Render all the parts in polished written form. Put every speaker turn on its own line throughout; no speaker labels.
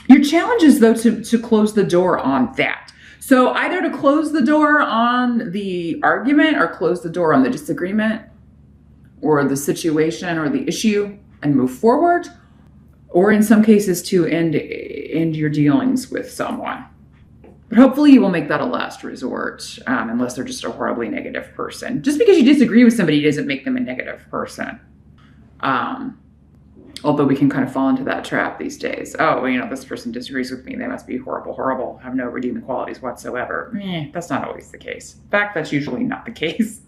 Your challenge is, though, to close the door on that. So either to close the door on the argument or close the door on the disagreement or the situation or the issue and move forward, or in some cases to end your dealings with someone. But hopefully you will make that a last resort, unless they're just a horribly negative person. Just because you disagree with somebody doesn't make them a negative person. Although we can kind of fall into that trap these days. Oh, well, you know, this person disagrees with me. They must be horrible, horrible, have no redeeming qualities whatsoever. That's not always the case. In fact, that's usually not the case.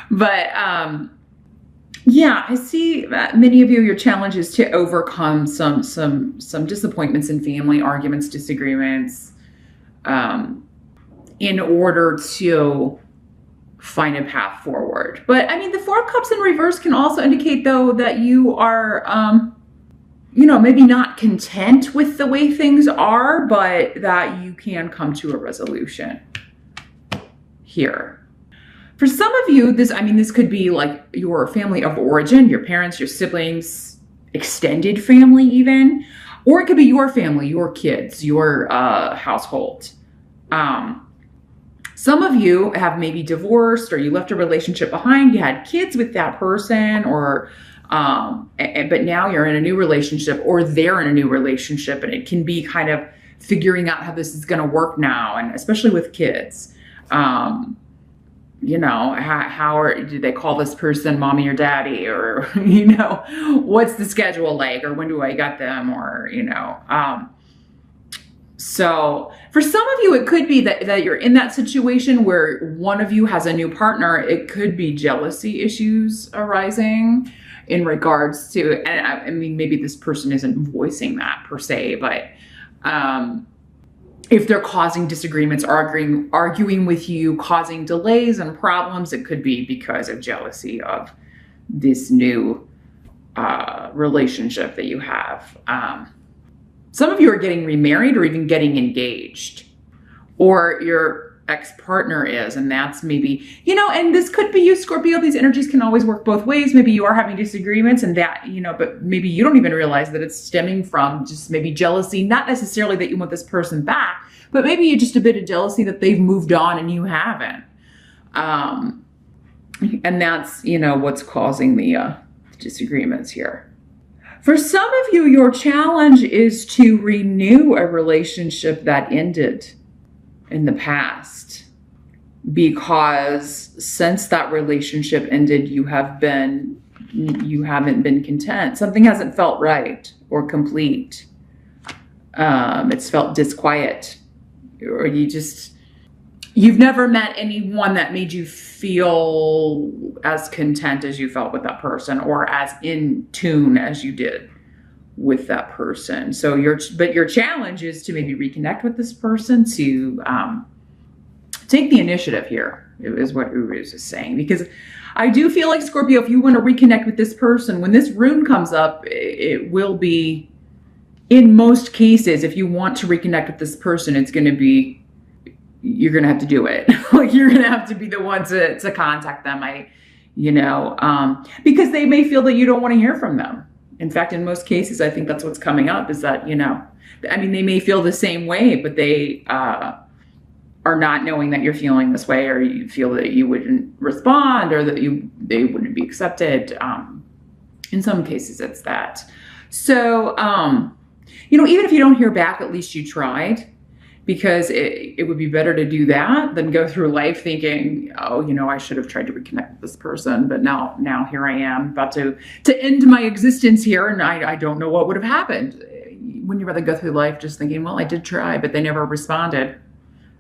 But yeah, I see that many of you, your challenge is to overcome some disappointments in family, arguments, disagreements, in order to find a path forward. But I mean, the Four of Cups in reverse can also indicate, though, that you are, you know, maybe not content with the way things are, but that you can come to a resolution here. For some of you, this could be like your family of origin, your parents, your siblings, extended family even, or it could be your family, your kids, your household. Some of you have maybe divorced, or you left a relationship behind, you had kids with that person, or but now you're in a new relationship, or they're in a new relationship, and it can be kind of figuring out how this is going to work now, and especially with kids. You know, do they call this person mommy or daddy, or, you know, what's the schedule like, or when do I get them, or, you know, so for some of you, it could be that you're in that situation where one of you has a new partner. It could be jealousy issues arising in regards to, and I mean, maybe this person isn't voicing that per se, but if they're causing disagreements, arguing with you, causing delays and problems, it could be because of jealousy of this new relationship that you have. Some of you are getting remarried or even getting engaged, or your ex-partner is, and that's maybe, you know, and this could be you, Scorpio. These energies can always work both ways. Maybe you are having disagreements, and that, you know, but maybe you don't even realize that it's stemming from just maybe jealousy, not necessarily that you want this person back, but maybe you're just a bit of jealousy that they've moved on and you haven't. And that's, you know, what's causing the disagreements here. For some of you, your challenge is to renew a relationship that ended in the past, because since that relationship ended, you haven't been content. Something hasn't felt right or complete. It's felt disquiet, or you've never met anyone that made you feel as content as you felt with that person, or as in tune as you did with that person. So your challenge is to maybe reconnect with this person, to take the initiative here, is what Uruz is saying. Because I do feel like, Scorpio, if you want to reconnect with this person, when this rune comes up, it will be, in most cases, if you want to reconnect with this person, it's going to be, you're going to have to do it. Like, you're going to have to be the one to contact them. Because they may feel that you don't want to hear from them. In fact, in most cases, I think that's what's coming up, is that, you know, I mean, they may feel the same way, but they are not knowing that you're feeling this way, or you feel that you wouldn't respond, or that they wouldn't be accepted. In some cases, it's that. So, you know, even if you don't hear back, at least you tried. Because it would be better to do that than go through life thinking, oh, you know, I should have tried to reconnect with this person, but now here I am about to end my existence here, and I don't know what would have happened. Wouldn't you rather go through life just thinking, well, I did try, but they never responded?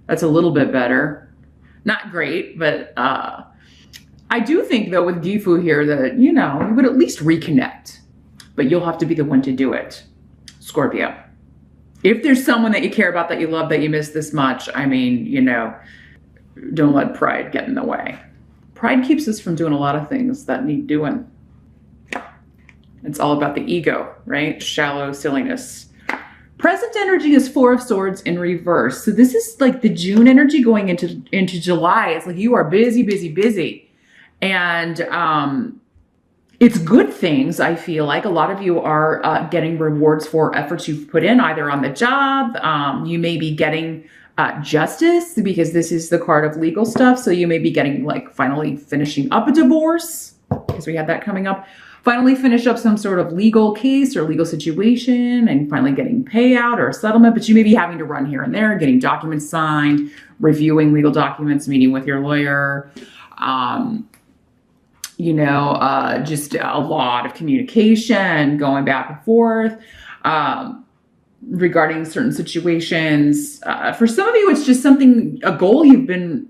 That's a little bit better. Not great, but I do think, though, with Gifu here that, you know, you would at least reconnect, but you'll have to be the one to do it, Scorpio. If there's someone that you care about, that you love, that you miss this much, I mean, you know, don't let pride get in the way. Pride keeps us from doing a lot of things that need doing. It's all about the ego, right? Shallow silliness. Present energy is Four of Swords in reverse. So this is like the June energy going into July. It's like you are busy, busy, busy. And It's good things. I feel like a lot of you are getting rewards for efforts you've put in, either on the job. You may be getting justice, because this is the card of legal stuff. So you may be getting, like, finally finishing up a divorce, because we had that coming up. Finally finish up some sort of legal case or legal situation and finally getting payout or a settlement. But you may be having to run here and there, getting documents signed, reviewing legal documents, meeting with your lawyer. Just a lot of communication, going back and forth regarding certain situations. For some of you, it's just a goal you've been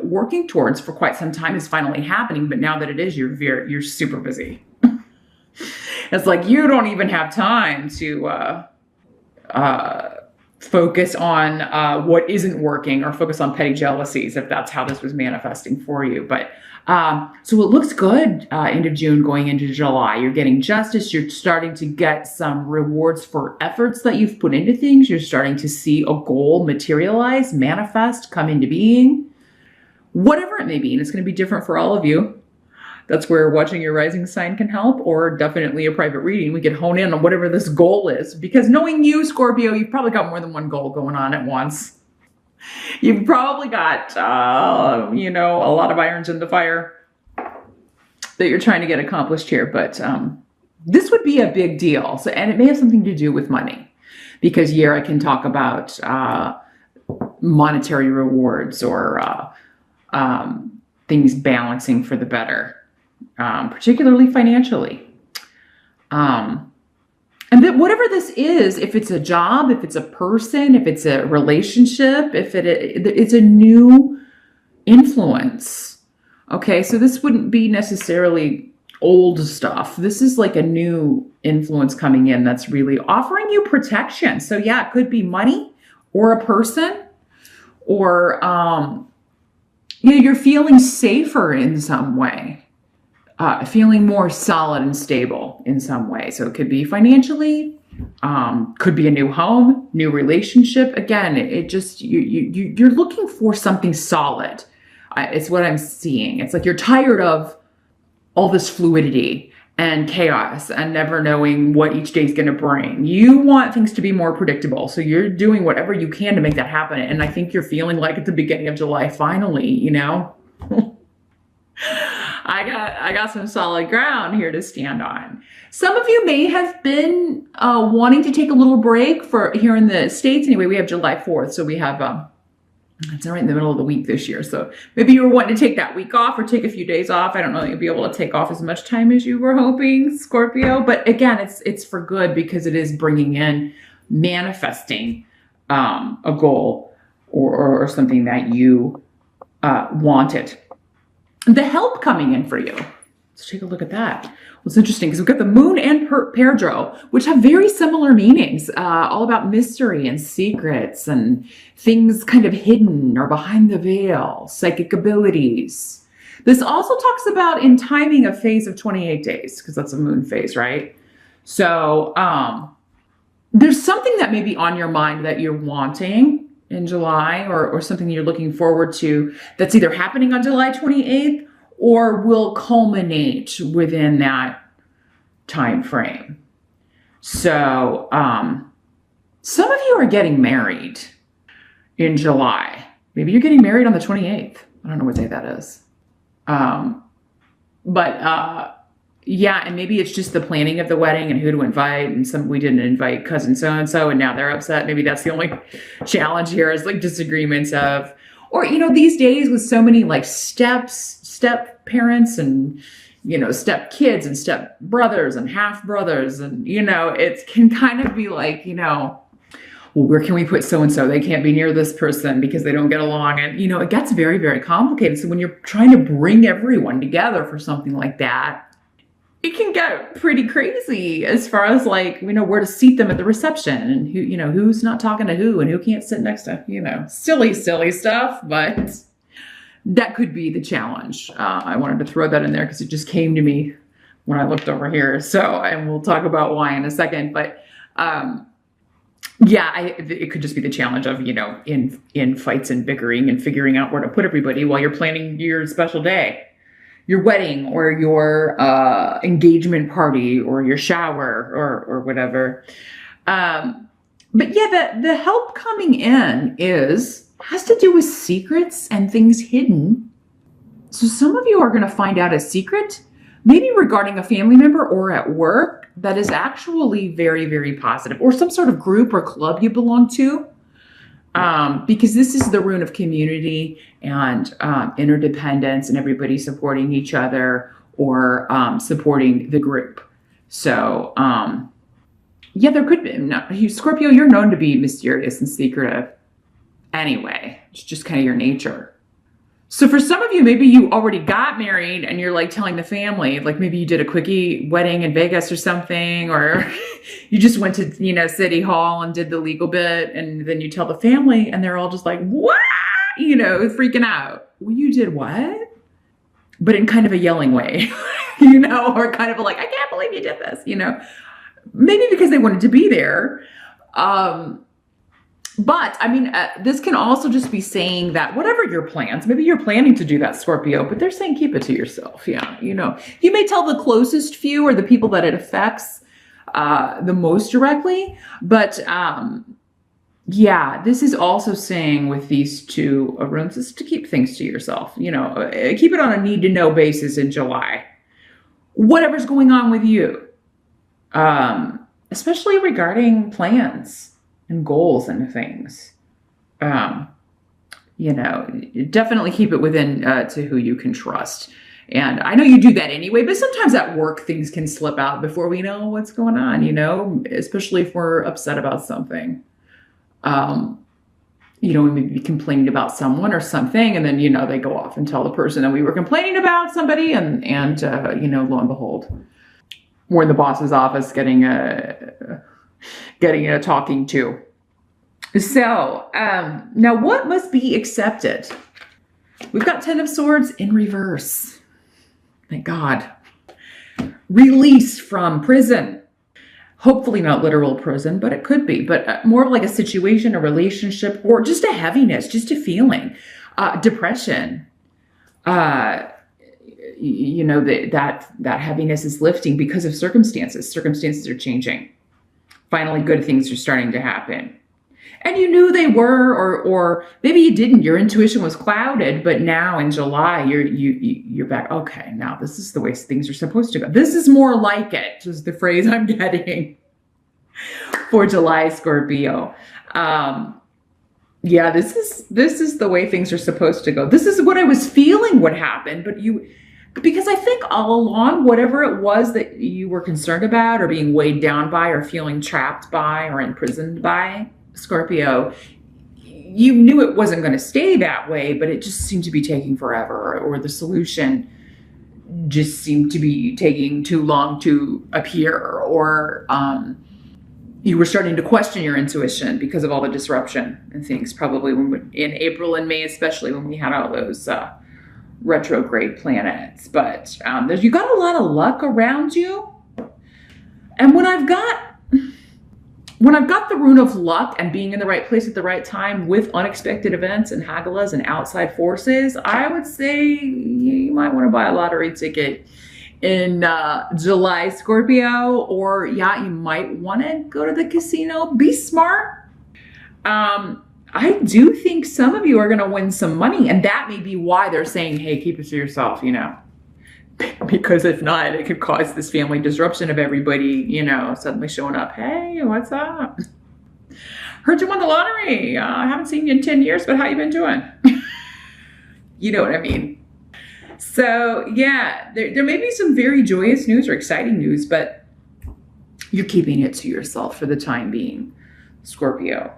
working towards for quite some time is finally happening. But now that it is, you're super busy. It's like you don't even have time to focus on what isn't working, or focus on petty jealousies, if that's how this was manifesting for you. But so it looks good end of June going into July. You're getting justice. You're starting to get some rewards for efforts that you've put into things. You're starting to see a goal materialize, manifest, come into being, whatever it may be. And it's going to be different for all of you. That's where watching your rising sign can help, or definitely a private reading. We could hone in on whatever this goal is, because knowing you, Scorpio, you've probably got more than one goal going on at once. You've probably got, a lot of irons in the fire that you're trying to get accomplished here. But this would be a big deal. So, and it may have something to do with money, because here I can talk about monetary rewards, or things balancing for the better, particularly financially. And that whatever this is, if it's a job, if it's a person, if it's a relationship, if it's a new influence. Okay, so this wouldn't be necessarily old stuff. This is like a new influence coming in that's really offering you protection. So yeah, it could be money, or a person, or you're feeling safer in some way. Feeling more solid and stable in some way. So it could be financially, could be a new home, new relationship. Again, it just, you're looking for something solid. It's what I'm seeing. It's like you're tired of all this fluidity and chaos and never knowing what each day is going to bring. You want things to be more predictable. So you're doing whatever you can to make that happen. And I think you're feeling like at the beginning of July, finally, I got some solid ground here to stand on. Some of you may have been wanting to take a little break for here in the States. Anyway, we have July 4th. So we have, it's right in the middle of the week this year. So maybe you were wanting to take that week off or take a few days off. I don't know that you'll be able to take off as much time as you were hoping, Scorpio. But again, it's for good, because it is bringing in, manifesting a goal or something that you wanted. The help coming in for you. Let's take a look at that. Well, it's interesting because we've got the moon and Pedro, which have very similar meanings, all about mystery and secrets and things kind of hidden or behind the veil, psychic abilities. This also talks about in timing a phase of 28 days, because that's a moon phase, right? So there's something that may be on your mind that you're wanting in July, or something you're looking forward to that's either happening on July 28th or will culminate within that time frame. So some of you are getting married in July. Maybe you're getting married on the 28th. I don't know what day that is. Yeah, and maybe it's just the planning of the wedding and who to invite, and we didn't invite cousin so-and-so, and now they're upset. Maybe that's the only challenge here, is like disagreements of, or, these days with so many like step parents and, step kids and step brothers and half brothers. And, it can kind of be like, well, where can we put so-and-so? They can't be near this person because they don't get along. And, it gets very, very complicated. So when you're trying to bring everyone together for something like that, it can get pretty crazy as far as like, where to seat them at the reception, and who, who's not talking to who, and who can't sit next to, silly stuff. But that could be the challenge. I wanted to throw that in there because it just came to me when I looked over here. So, and we'll talk about why in a second, but, it could just be the challenge of, in fights and bickering and figuring out where to put everybody while you're planning your special day. your wedding or your engagement party or your shower or whatever. But yeah, the help coming in has to do with secrets and things hidden. So some of you are going to find out a secret, maybe regarding a family member or at work, that is actually very, very positive, or some sort of group or club you belong to. Because this is the rune of community and interdependence and everybody supporting each other or supporting the group. So, yeah, there could be. No, Scorpio, you're known to be mysterious and secretive. Anyway, it's just kind of your nature. So for some of you, maybe you already got married and you're like telling the family, like maybe you did a quickie wedding in Vegas or something, or you just went to, you know, City Hall and did the legal bit, and then you tell the family and they're all just like, what? You know, freaking out. Well, you did what? But in kind of a yelling way, you know, or kind of like, I can't believe you did this, you know, maybe because they wanted to be there. But I mean, this can also just be saying that whatever your plans, maybe you're planning to do that, Scorpio, but they're saying keep it to yourself. Yeah. You know, you may tell the closest few or the people that it affects the most directly. But yeah, this is also saying with these two runes is to keep things to yourself. You know, keep it on a need to know basis in July. Whatever's going on with you, especially regarding plans and goals and things, you know, definitely keep it within to who you can trust. And I know you do that anyway, but sometimes at work things can slip out before we know what's going on, you know, especially if we're upset about something. You know, we may be complaining about someone or something, and then, you know, they go off and tell the person that we were complaining about somebody, and you know, lo and behold, we're in the boss's office getting a talking to. So, now what must be accepted? We've got 10 of Swords in reverse. Thank God. Release from prison. Hopefully not literal prison, but it could be. But more of like a situation, a relationship, or just a heaviness, just a feeling. Depression. You know, that heaviness is lifting because of circumstances. Circumstances are changing. Finally, good things are starting to happen. And you knew they were, or maybe you didn't. Your intuition was clouded, but now in July, you're back. Okay, now this is the way things are supposed to go. This is more like it, is the phrase I'm getting for July, Scorpio. Yeah, this is the way things are supposed to go. This is what I was feeling would happen, because I think all along, whatever it was that you were concerned about or being weighed down by or feeling trapped by or imprisoned by, Scorpio, you knew it wasn't going to stay that way, but it just seemed to be taking forever, or the solution just seemed to be taking too long to appear, or you were starting to question your intuition because of all the disruption and things, probably in April and May, especially when we had all those retrograde planets. But you got a lot of luck around you. And when I've got the rune of luck and being in the right place at the right time with unexpected events and hagilas and outside forces, I would say you might want to buy a lottery ticket in July, Scorpio, or yeah, you might want to go to the casino. Be smart. I do think some of you are going to win some money, and that may be why they're saying, hey, keep it to yourself, you know, because if not, it could cause this family disruption of everybody, you know, suddenly showing up. Hey, what's up? Heard you won the lottery. I haven't seen you in 10 years, but how you been doing? You know what I mean? So yeah, there may be some very joyous news or exciting news, but you're keeping it to yourself for the time being, Scorpio.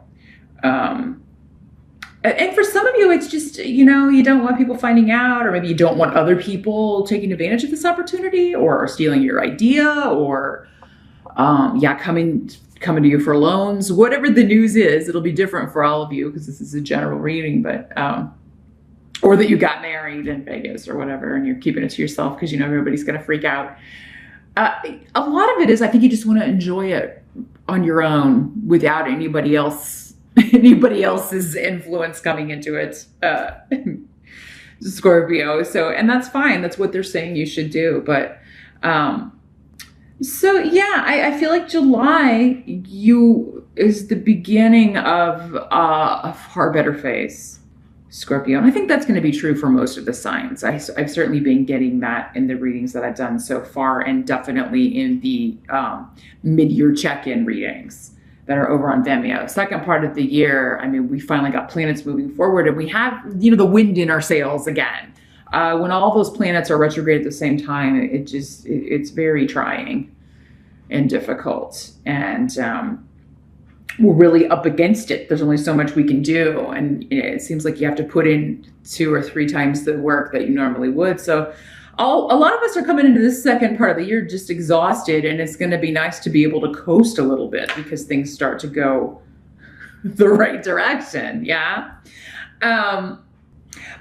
And for some of you, it's just, you know, you don't want people finding out, or maybe you don't want other people taking advantage of this opportunity or stealing your idea, or, yeah, coming to you for loans. Whatever the news is, it'll be different for all of you because this is a general reading, but, or that you got married in Vegas or whatever, and you're keeping it to yourself because you know everybody's going to freak out. A lot of it is, I think you just want to enjoy it on your own without anybody else's influence coming into it. Scorpio. So, and that's fine. That's what they're saying you should do. But, so yeah, I feel like July is the beginning of a far better phase, Scorpio. And I think that's going to be true for most of the signs. I've certainly been getting that in the readings that I've done so far, and definitely in the mid-year check-in readings that are over on Vimeo. Second part of the year, I mean, we finally got planets moving forward, and we have, the wind in our sails again. When all those planets are retrograde at the same time, it's very trying and difficult. And we're really up against it. There's only so much we can do. And it seems like you have to put in 2 or 3 times the work that you normally would. So a lot of us are coming into this second part of the year just exhausted, and it's going to be nice to be able to coast a little bit because things start to go the right direction. Yeah.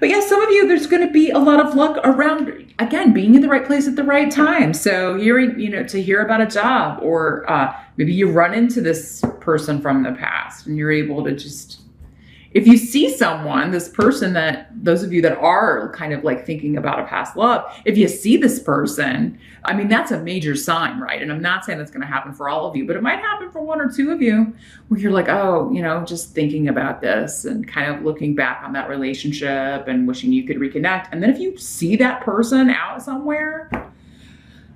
But yeah, some of you, there's going to be a lot of luck around, again, being in the right place at the right time. So hearing, to hear about a job, or maybe you run into this person from the past and you're able to just, if you see someone, this person that, those of you that are kind of like thinking about a past love, if you see this person, I mean, that's a major sign, right? And I'm not saying that's going to happen for all of you, but it might happen for 1 or 2 of you where you're like, oh, just thinking about this and kind of looking back on that relationship and wishing you could reconnect. And then if you see that person out somewhere,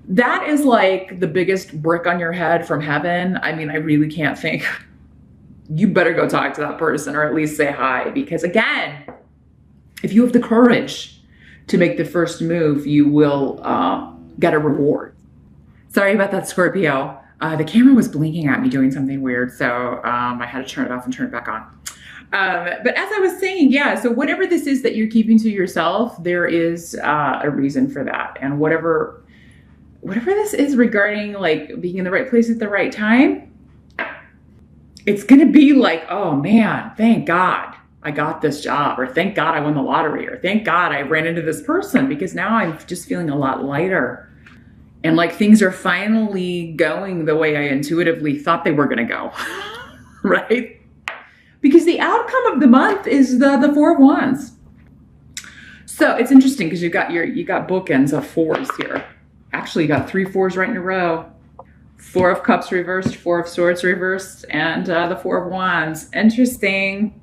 that is like the biggest brick on your head from heaven. I mean, I really can't think. You better go talk to that person, or at least say hi, because again, if you have the courage to make the first move, you will get a reward. Sorry about that, Scorpio. The camera was blinking at me doing something weird, so I had to turn it off and turn it back on. But as I was saying, yeah, so whatever this is that you're keeping to yourself, there is a reason for that. And whatever this is regarding like being in the right place at the right time, it's going to be like, oh man, thank God I got this job, or thank God I won the lottery, or thank God I ran into this person, because now I'm just feeling a lot lighter. And like things are finally going the way I intuitively thought they were going to go, right? Because the outcome of the month is the 4 of Wands. So it's interesting because you got bookends of 4s here. Actually, you got 3 4s right in a row. 4 of Cups reversed, 4 of Swords reversed, and the 4 of Wands. Interesting.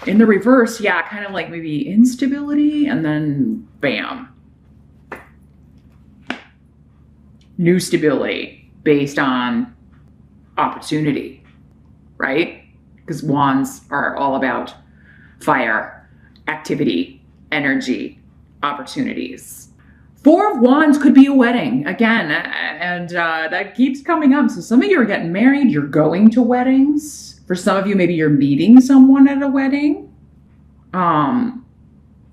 In the reverse, yeah, kind of like maybe instability, and then bam. New stability based on opportunity, right? Because Wands are all about fire, activity, energy, opportunities. 4 of Wands could be a wedding again, and that keeps coming up. So some of you are getting married, you're going to weddings. For some of you, maybe you're meeting someone at a wedding.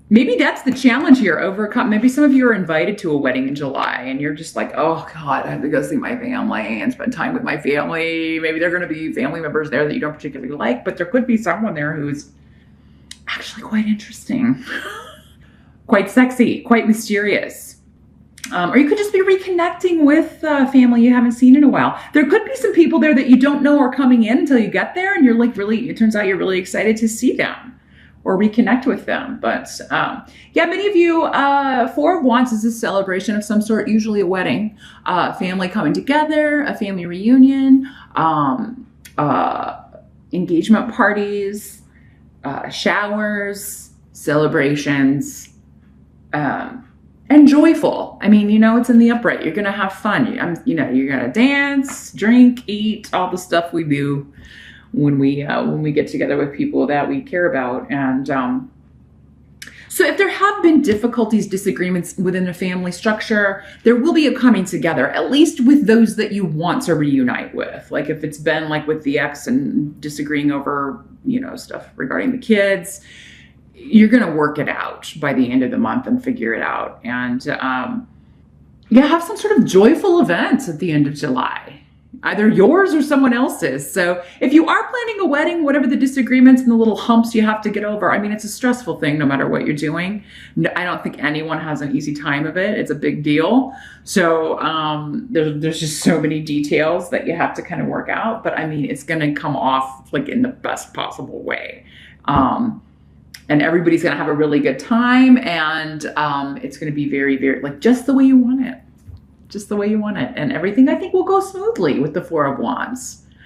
Maybe that's the challenge here, overcome. Maybe some of you are invited to a wedding in July and you're just like, oh God, I have to go see my family and spend time with my family. Maybe they're going to be family members there that you don't particularly like, but there could be someone there who's actually quite interesting, quite sexy, quite mysterious. Or you could just be reconnecting with family you haven't seen in a while. There could be some people there that you don't know are coming in until you get there, and you're like it turns out you're really excited to see them or reconnect with them. But yeah, many of you, 4 of Wands is a celebration of some sort, usually a wedding, family coming together, a family reunion, engagement parties, showers, celebrations, and joyful. I mean, it's in the upright. You're going to have fun. You're going to dance, drink, eat, all the stuff we do when we get together with people that we care about. And so if there have been difficulties, disagreements within a family structure, there will be a coming together, at least with those that you want to reunite with. Like if it's been like with the ex and disagreeing over, stuff regarding the kids, you're going to work it out by the end of the month and figure it out. And have some sort of joyful events at the end of July, either yours or someone else's. So if you are planning a wedding, whatever the disagreements and the little humps you have to get over, I mean, it's a stressful thing no matter what you're doing. No, I don't think anyone has an easy time of it. It's a big deal. So there's just so many details that you have to kind of work out. But I mean, it's going to come off like in the best possible way. and everybody's going to have a really good time, and it's going to be very, very, like, just the way you want it. Just the way you want it. And everything, I think, will go smoothly with the Four of Wands.